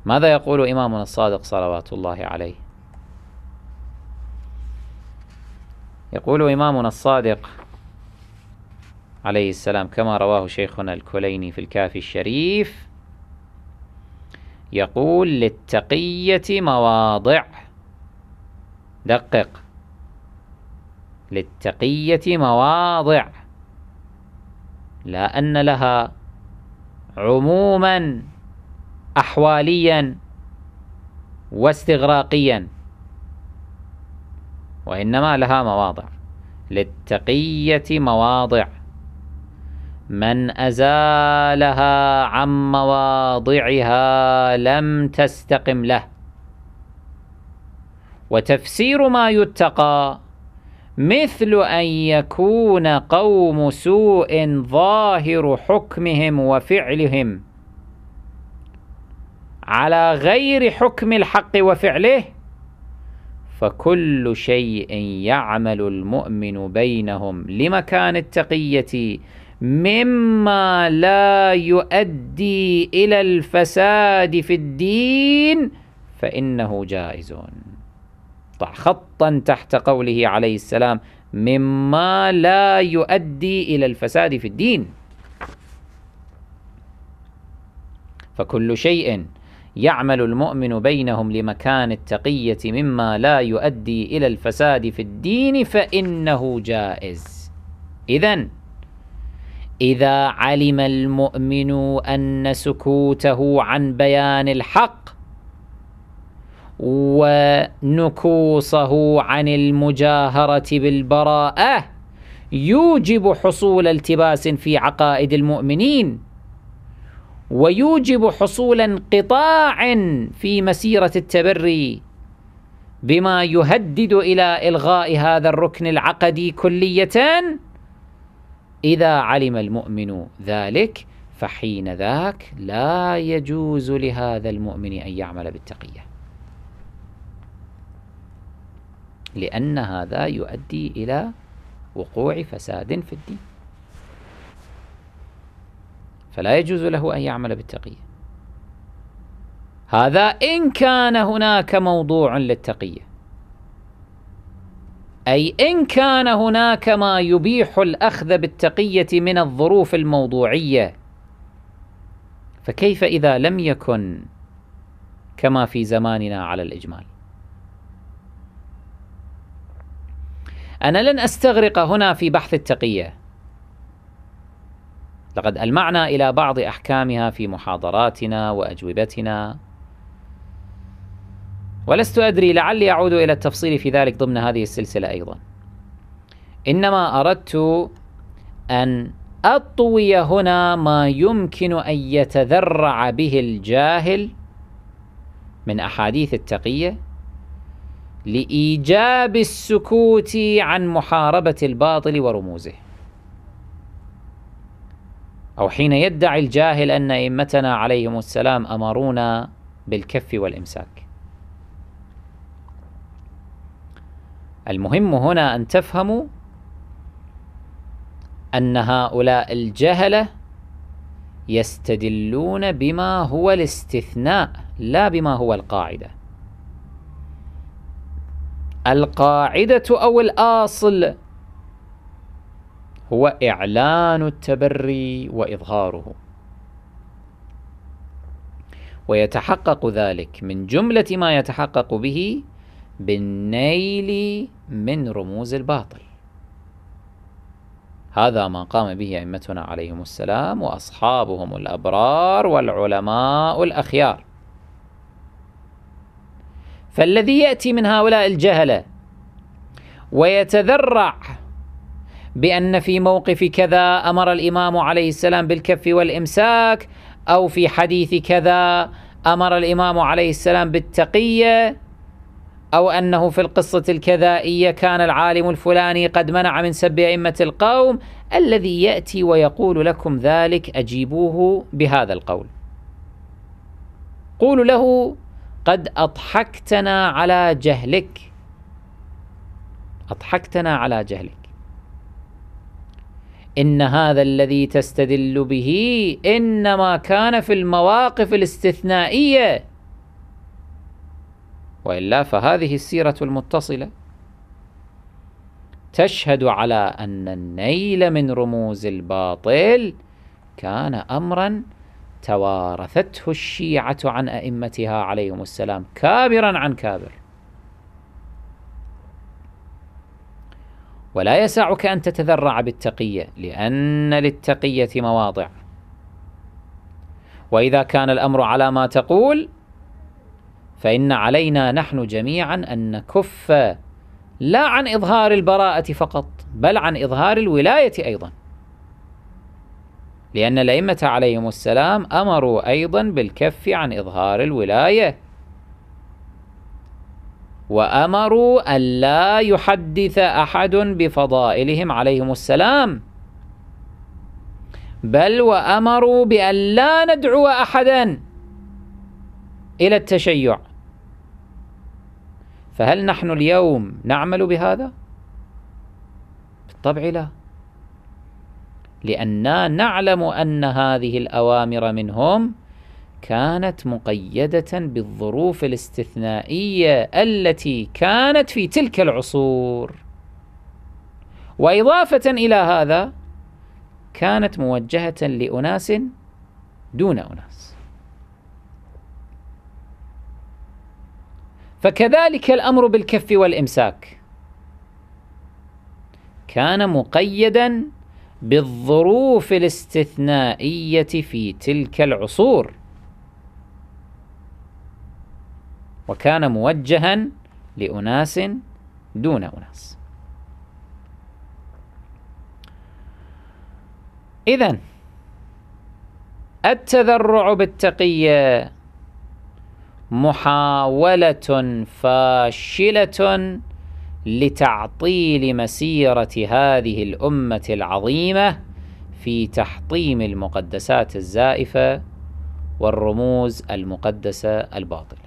ماذا يقول إمامنا الصادق صلوات الله عليه؟ يقول إمامنا الصادق عليه السلام كما رواه شيخنا الكليني في الكافي الشريف، يقول: للتقية مواضع، دقق، للتقية مواضع، لا أن لها عموما أحواليا واستغراقيا، وإنما لها مواضع. للتقية مواضع، من أزالها عن مواضعها لم تستقم له. وتفسير ما يتقى مثل أن يكون قوم سوء ظاهر حكمهم وفعلهم على غير حكم الحق وفعله، فكل شيء يعمل المؤمن بينهم لمكان التقية مما لا يؤدي إلى الفساد في الدين فإنه جائز. ضع خطا تحت قوله عليه السلام: مما لا يؤدي إلى الفساد في الدين. فكل شيء يعمل المؤمن بينهم لمكان التقية مما لا يؤدي إلى الفساد في الدين فإنه جائز. إذن إذا علم المؤمن أن سكوته عن بيان الحق ونكوصه عن المجاهرة بالبراءة يوجب حصول التباس في عقائد المؤمنين، ويوجب حصول انقطاع في مسيرة التبري بما يهدد إلى إلغاء هذا الركن العقدي كلية، إذا علم المؤمن ذلك فحين ذاك لا يجوز لهذا المؤمن أن يعمل بالتقية، لأن هذا يؤدي إلى وقوع فساد في الدين، فلا يجوز له أن يعمل بالتقية. هذا إن كان هناك موضوع للتقية، أي إن كان هناك ما يبيح الأخذ بالتقية من الظروف الموضوعية، فكيف إذا لم يكن كما في زماننا على الإجمال؟ أنا لن أستغرق هنا في بحث التقية، لقد ألمعنا إلى بعض أحكامها في محاضراتنا وأجوبتنا، ولست أدري، لعلي أعود إلى التفصيل في ذلك ضمن هذه السلسلة أيضا. إنما أردت أن أطوي هنا ما يمكن أن يتذرع به الجاهل من أحاديث التقية لإيجاب السكوت عن محاربة الباطل ورموزه، أو حين يدعي الجاهل أن أئمتنا عليهم السلام أمرونا بالكف والإمساك. المهم هنا أن تفهموا أن هؤلاء الجهلة يستدلون بما هو الاستثناء لا بما هو القاعدة. القاعدة أو الأصل هو إعلان التبري وإظهاره، ويتحقق ذلك من جملة ما يتحقق به بالنيل من رموز الباطل. هذا ما قام به أئمتنا عليهم السلام وأصحابهم الأبرار والعلماء الأخيار. فالذي يأتي من هؤلاء الجهلة ويتذرع بأن في موقف كذا أمر الإمام عليه السلام بالكف والإمساك، أو في حديث كذا أمر الإمام عليه السلام بالتقية، أو أنه في القصة الكذائية كان العالم الفلاني قد منع من سب أئمة القوم، الذي يأتي ويقول لكم ذلك أجيبوه بهذا القول، قولوا له: قد أضحكتنا على جهلك، أضحكتنا على جهلك، إن هذا الذي تستدل به إنما كان في المواقف الاستثنائية، وإلا فهذه السيرة المتصلة تشهد على أن النيل من رموز الباطل كان أمرا توارثته الشيعة عن أئمتها عليهم السلام كابرا عن كابر. ولا يسعك أن تتذرع بالتقية، لأن للتقية مواضع. وإذا كان الأمر على ما تقول فإن علينا نحن جميعا أن نكف لا عن إظهار البراءة فقط، بل عن إظهار الولاية أيضا، لأن الأئمة عليهم السلام أمروا أيضا بالكف عن إظهار الولاية، وأمروا أن لا يحدث أحد بفضائلهم عليهم السلام، بل وأمروا بأن لا ندعو أحدا إلى التشيع. فهل نحن اليوم نعمل بهذا؟ بالطبع لا، لأننا نعلم أن هذه الأوامر منهم كانت مقيدة بالظروف الاستثنائية التي كانت في تلك العصور، وإضافة إلى هذا كانت موجهة لأناس دون أناس. فكذلك الأمر بالكف والإمساك كان مقيدا بالظروف الاستثنائية في تلك العصور، وكان موجها لأناس دون أناس. إذن التذرع بالتقية محاولة فاشلة لتعطيل مسيرة هذه الأمة العظيمة في تحطيم المقدسات الزائفة والرموز المقدسة الباطلة.